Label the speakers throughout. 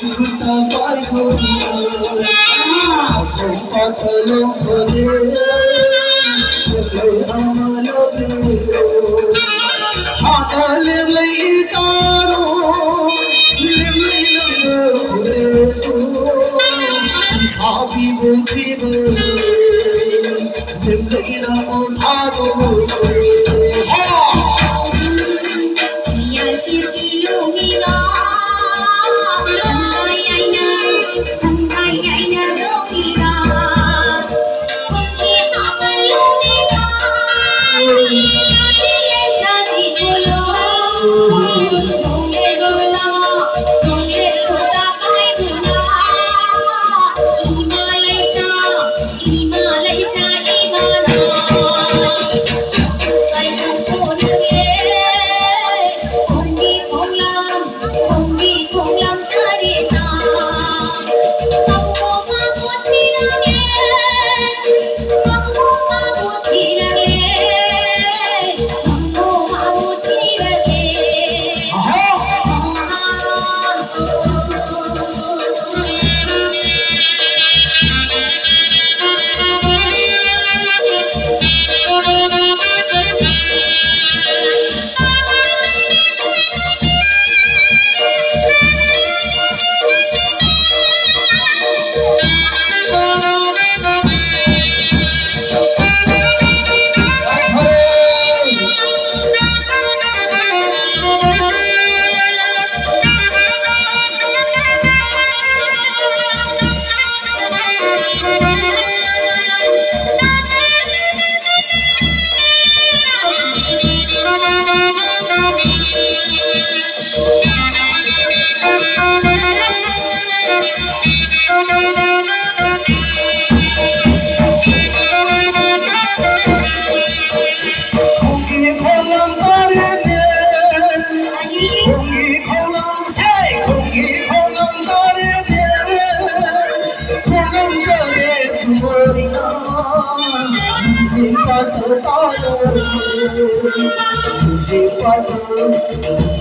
Speaker 1: Kuta pai khơi không có thơ lâu thơ lê lời ama lâu ha ta liêm lấy ta ro liêm lấy nâng khổ lê sa bi bu thi bu liêm lấy nâng tha đô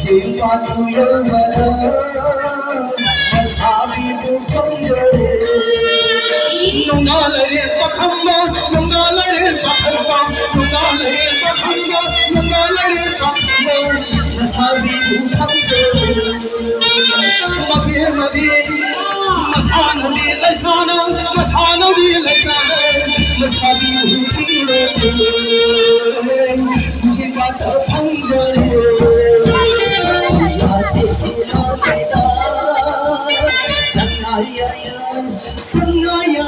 Speaker 1: Jiwatu yang ada Masabi bukan jere Nungalarin pakhamba Nungalarin pakhamba Nungalarin pakhamba Nungalarin pakhamba Masabi bukan jere Mati mati Masana di lasana Masana di lasana Masabi bukan jere Jiwatu panjare Sip sip la da, sang ay ay, sang ay